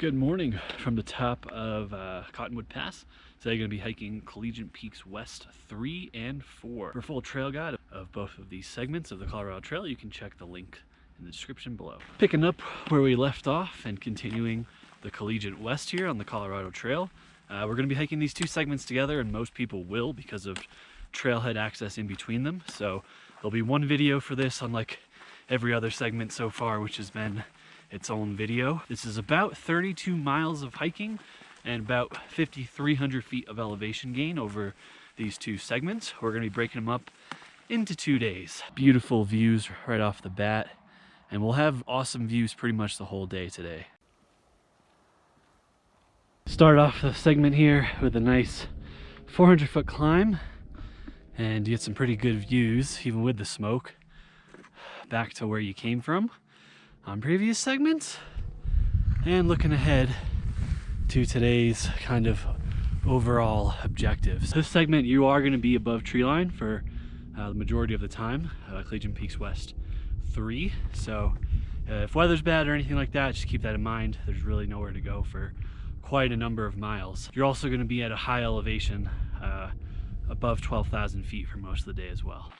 Good morning from the top of Cottonwood Pass. Today I'm going to be hiking Collegiate Peaks West 3 and 4. For a full trail guide of both of these segments of the Colorado Trail, you can check the link in the description below. Picking up where we left off and continuing the Collegiate West here on the Colorado Trail. We're going to be hiking these two segments together, and most people will because of trailhead access in between them. So there'll be one video for this, unlike every other segment so far, which has been its own video. This is about 32 miles of hiking and about 5,300 feet of elevation gain over these two segments. We're going to be breaking them up into 2 days. Beautiful views right off the bat, and we'll have awesome views pretty much the whole day today. Start off the segment here with a nice 400-foot climb, and you get some pretty good views even with the smoke back to where you came from on previous segments, and looking ahead to today's kind of overall objectives. This segment you are going to be above tree line for the majority of the time, Collegiate Peaks West 3. So if weather's bad or anything like that, just keep that in mind. There's really nowhere to go for quite a number of miles. You're also going to be at a high elevation, above 12,000 feet for most of the day as well.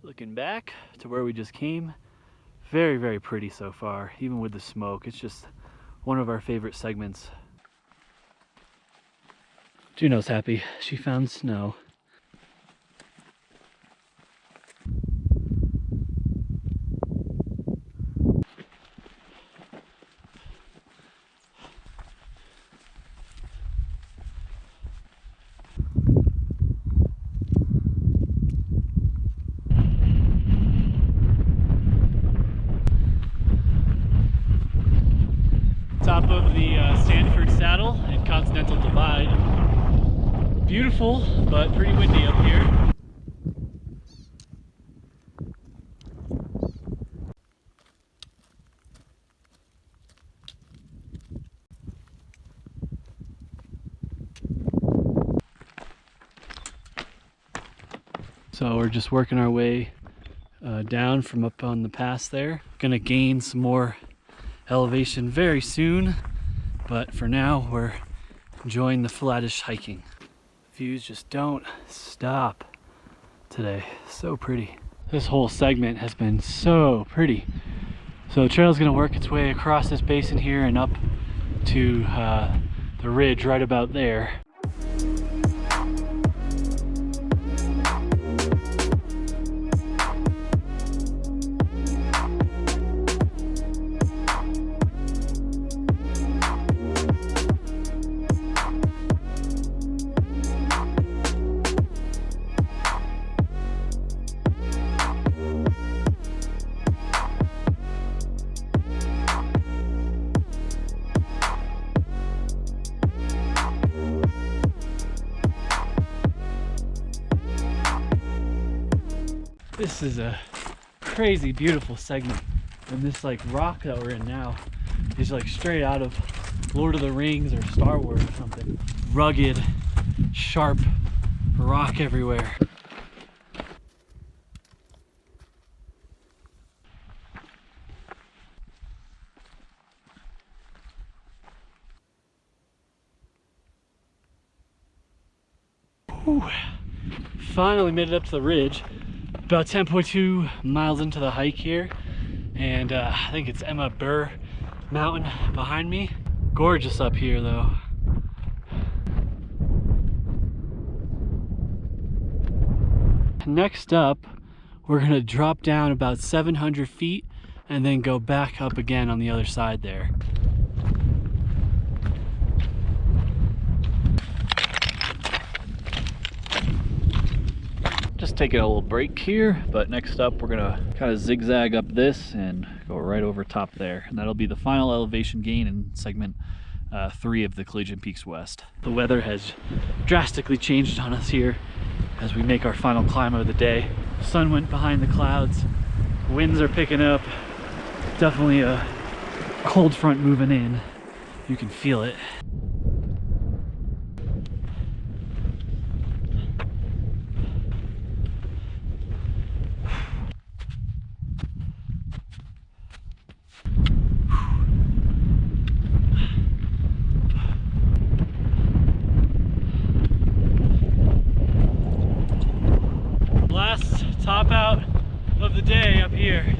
Looking back to where we just came, very, very pretty so far, even with the smoke. It's just one of our favorite segments. Juno's happy. She found snow. Top of the Stanford Saddle and Continental Divide. Beautiful, but pretty windy up here. So we're just working our way down from up on the pass there. Gonna gain some more elevation very soon, but for now we're enjoying the flattish hiking. Views just don't stop today. So pretty. This whole segment has been so pretty. So the trail is going to work its way across this basin here and up to the ridge right about there. This is a crazy beautiful segment, and this like rock that we're in now is like straight out of Lord of the Rings or Star Wars or something. Rugged, sharp rock everywhere. Whew. Finally made it up to the ridge. About 10.2 miles into the hike here, and I think it's Emma Burr Mountain behind me. Gorgeous up here though. next up, we're gonna drop down about 700 feet and then go back up again on the other side there. Just taking a little break here, but next up we're gonna kind of zigzag up this and go right over top there, and that'll be the final elevation gain in segment 3 of the Collegiate Peaks West. The weather has drastically changed on us here as we make our final climb of the day. The sun went behind the clouds, winds are picking up, definitely a cold front moving in. You can feel it. Last top out of the day up here.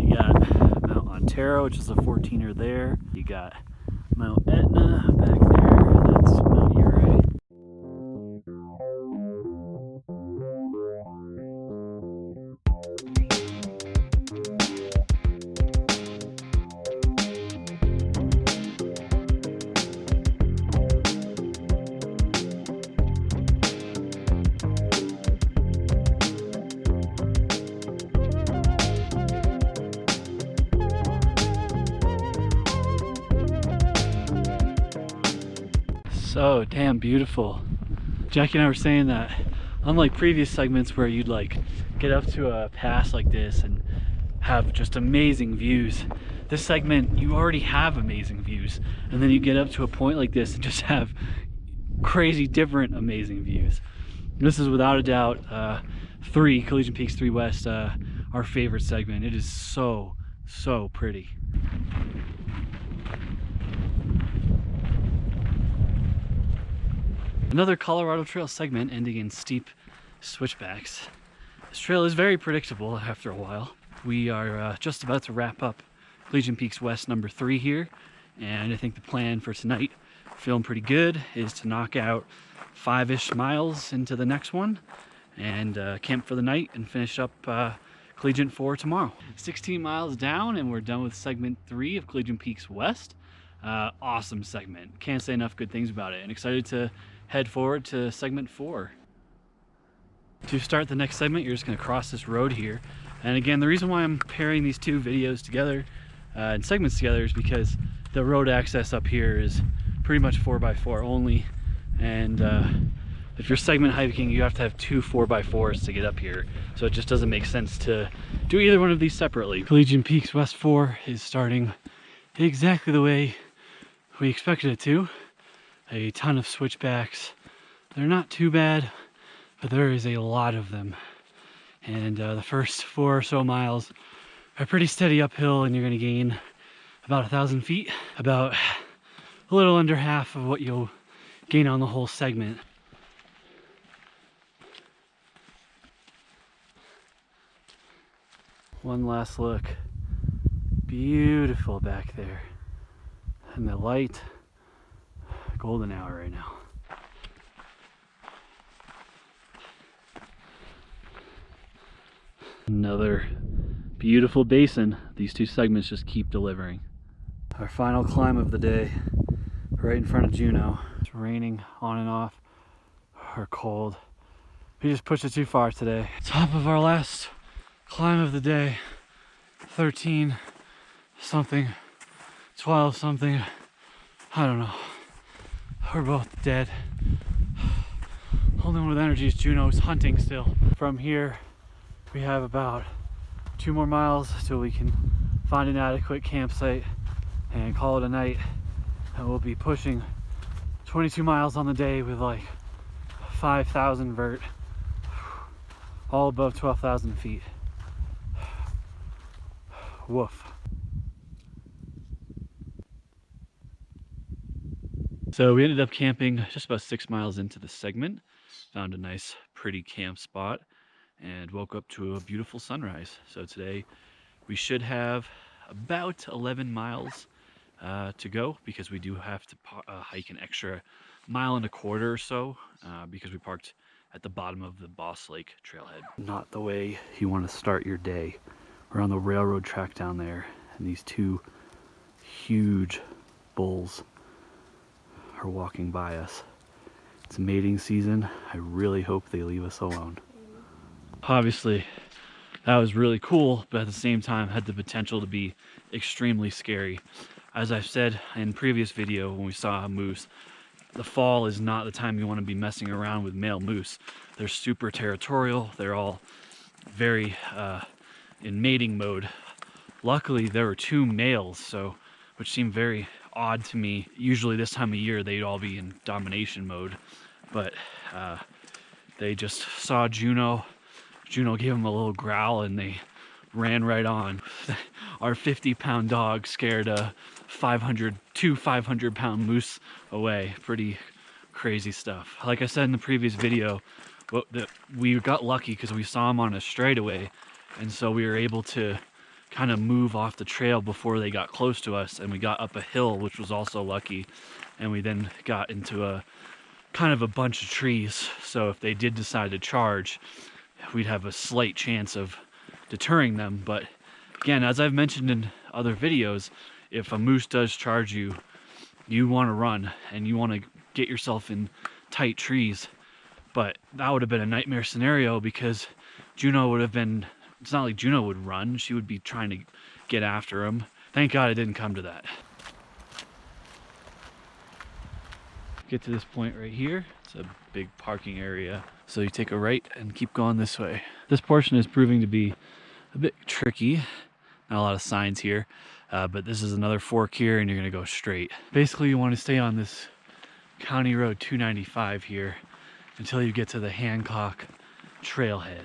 You got Mount Ontario, which is a 14er there. You got Mount Etna back there, and that's Mount Uri. So damn beautiful. Jackie and I were saying that unlike previous segments where you'd like get up to a pass like this and have just amazing views, this segment you already have amazing views, and then you get up to a point like this and just have crazy different amazing views. This is without a doubt Collegiate Peaks 3 West, our favorite segment. It is so pretty. Another Colorado Trail segment ending in steep switchbacks. This trail is very predictable after a while. We are just about to wrap up Collegiate Peaks West number 3 here, and I think the plan for tonight, feeling pretty good, is to knock out 5-ish miles into the next one and camp for the night and finish up Collegiate 4 tomorrow. 16 miles down and we're done with segment 3 of Collegiate Peaks West. Awesome segment. Can't say enough good things about it, and excited to head forward to segment 4. To start the next segment, you're just going to cross this road here. And again, the reason why I'm pairing these two videos together and segments together is because the road access up here is pretty much 4x4 only, and if you're segment hiking you have to have 2 4x4s to get up here, so it just doesn't make sense to do either one of these separately. Collegiate Peaks West 4 is starting exactly the way we expected it to. A ton of switchbacks. They're not too bad, but there is a lot of them. And the first 4 or so miles are pretty steady uphill, and you're going to gain about 1,000 feet, about a little under half of what you'll gain on the whole segment. One last look. Beautiful back there. And the light, golden hour right now. Another beautiful basin. These two segments just keep delivering. Our final climb of the day, right in front of Juno. It's raining on and off, or cold. We just pushed it too far today. Top of our last climb of the day, 13 something, 12 something, I don't know. We're both dead. Only one with energy is Juno's hunting still. From here, we have about 2 more miles till we can find an adequate campsite and call it a night. And we'll be pushing 22 miles on the day with like 5,000 vert, all above 12,000 feet. Woof. So we ended up camping just about 6 miles into the segment, found a nice pretty camp spot, and woke up to a beautiful sunrise. So today we should have about 11 miles to go, because we do have to hike an extra 1.25 miles or so because we parked at the bottom of the Boss Lake trailhead. Not the way you want to start your day. We're on the railroad track down there, and these two huge bulls are walking by us. It's mating season. I really hope they leave us alone. Obviously, that was really cool, but at the same time had the potential to be extremely scary. As I've said in previous video when we saw a moose, the fall is not the time you want to be messing around with male moose. They're super territorial. They're all very in mating mode. Luckily, there were 2 males, which seemed very odd to me. Usually this time of year, they'd all be in domination mode, but they just saw Juno. Juno gave them a little growl and they ran right on. Our 50-pound dog scared a 500-pound moose away. Pretty crazy stuff. Like I said in the previous video, we got lucky because we saw them on a straightaway, and so we were able to kind of move off the trail before they got close to us, and we got up a hill, which was also lucky, and we then got into a kind of a bunch of trees. So if they did decide to charge, we'd have a slight chance of deterring them. But again, as I've mentioned in other videos, if a moose does charge you, you want to run and you want to get yourself in tight trees. But that would have been a nightmare scenario because Juno would have been, it's not like Juno would run, she would be trying to get after him. Thank God it didn't come to that. Get to this point right here. It's a big parking area. So you take a right and keep going this way. This portion is proving to be a bit tricky. Not a lot of signs here, but this is another fork here and you're gonna go straight. Basically you want to stay on this County Road 295 here until you get to the Hancock trailhead.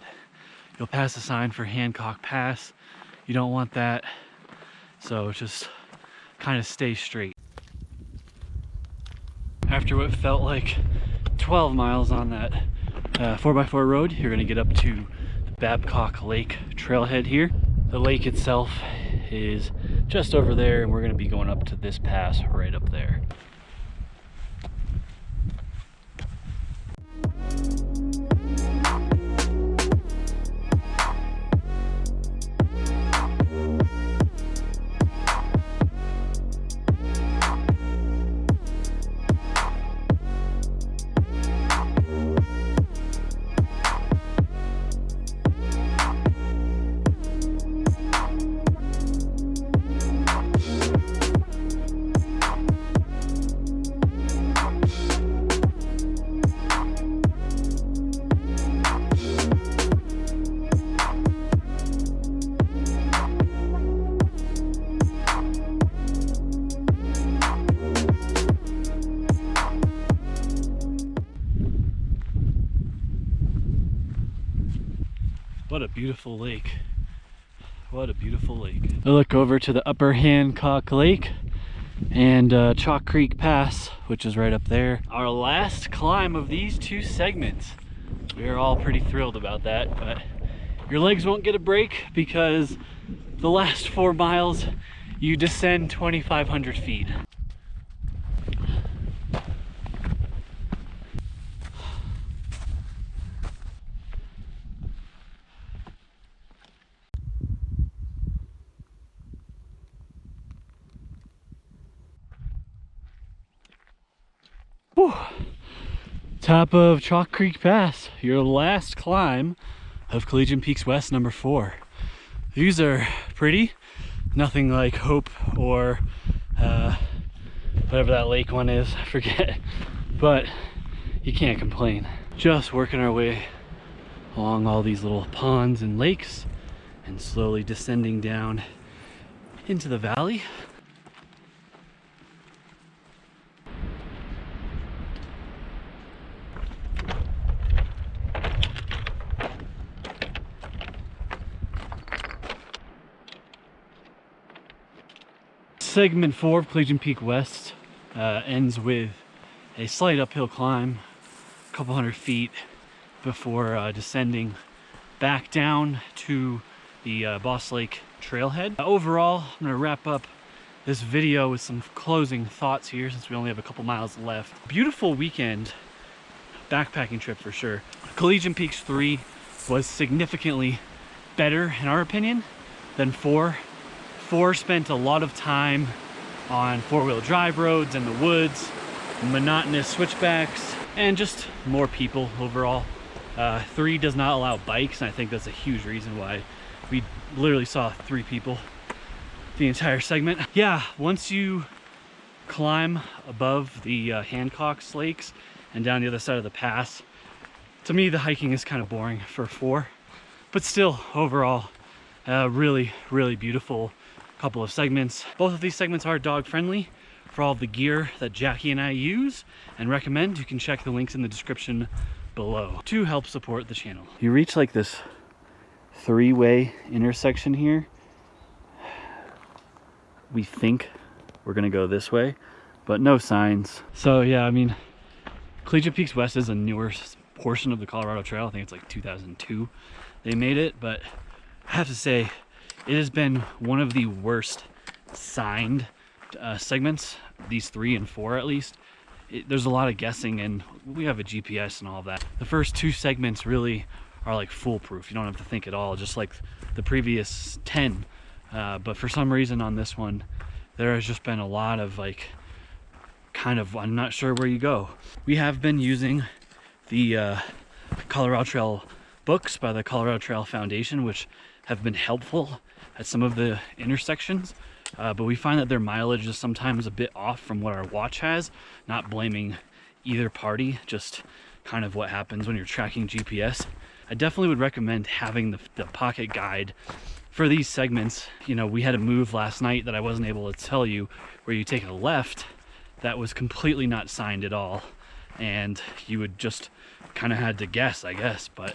You'll pass a sign for Hancock Pass. You don't want that, so just kind of stay straight. After what felt like 12 miles on that 4x4 road, you're gonna get up to the Babcock Lake trailhead here. The lake itself is just over there, and we're gonna be going up to this pass right up there. What a beautiful lake. What a beautiful lake. I look over to the upper Hancock Lake and Chalk Creek Pass, which is right up there. Our last climb of these 2 segments. We are all pretty thrilled about that, but your legs won't get a break because the last 4 miles you descend 2,500 feet. Whew. Top of Chalk Creek Pass, your last climb of Collegiate Peaks West number 4. These are pretty, nothing like Hope or whatever that lake one is, I forget, but you can't complain. Just working our way along all these little ponds and lakes and slowly descending down into the valley. Segment 4 of Collegiate Peak West ends with a slight uphill climb, a couple hundred feet before descending back down to the Boss Lake trailhead. Overall, I'm going to wrap up this video with some closing thoughts here, since we only have a couple miles left. Beautiful weekend backpacking trip for sure. Collegiate Peaks 3 was significantly better in our opinion than 4. 4 spent a lot of time on 4-wheel drive roads in the woods, monotonous switchbacks, and just more people overall. 3 does not allow bikes, and I think that's a huge reason why we literally saw 3 people the entire segment. Yeah, once you climb above the Hancock's lakes and down the other side of the pass, to me the hiking is kind of boring for 4, but still overall really beautiful couple of segments. Both of these segments are dog friendly. For all the gear that Jackie and I use and recommend, you can check the links in the description below to help support the channel. You reach like this 3-way intersection here. We think we're gonna go this way, but no signs. So yeah, I mean, Collegiate Peaks West is a newer portion of the Colorado Trail. I think it's like 2002 they made it, but I have to say it has been one of the worst signed segments, these 3 and 4 at least. There's a lot of guessing, and we have a GPS and all that. The first 2 segments really are like foolproof. You don't have to think at all, just like the previous 10. But for some reason on this one, there has just been a lot of like, kind of, I'm not sure where you go. We have been using the Colorado Trail books by the Colorado Trail Foundation, which have been helpful at some of the intersections. But we find that their mileage is sometimes a bit off from what our watch has. Not blaming either party, just kind of what happens when you're tracking GPS. I definitely would recommend having the pocket guide for these segments. You know, we had a move last night that I wasn't able to tell you, where you take a left that was completely not signed at all, and you would just kind of had to guess, I guess, but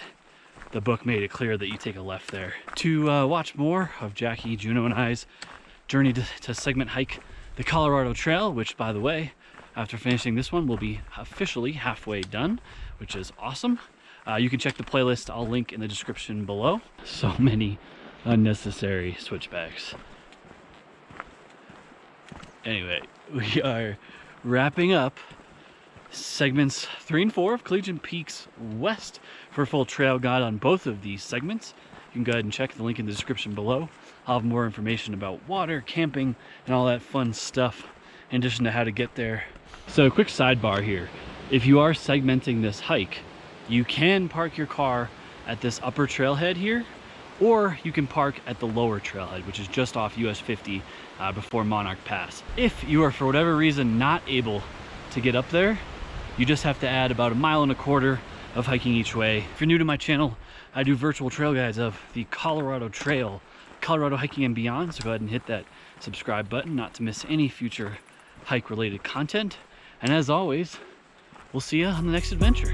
the book made it clear that you take a left there. To watch more of Jackie, Juno, and I's journey to segment hike the Colorado Trail, which by the way, after finishing this one, will be officially halfway done, which is awesome. You can check the playlist. I'll link in the description below. So many unnecessary switchbacks. Anyway, we are wrapping up segments 3 and 4 of Collegiate Peaks West. For a full trail guide on both of these segments, you can go ahead and check the link in the description below. I'll have more information about water, camping, and all that fun stuff, in addition to how to get there. So quick sidebar here. If you are segmenting this hike, you can park your car at this upper trailhead here, or you can park at the lower trailhead, which is just off US 50 before Monarch Pass. If you are for whatever reason not able to get up there, you just have to add about 1.25 miles of hiking each way. If you're new to my channel, I do virtual trail guides of the Colorado Trail, Colorado hiking and beyond, so go ahead and hit that subscribe button not to miss any future hike related content. And as always, we'll see you on the next adventure.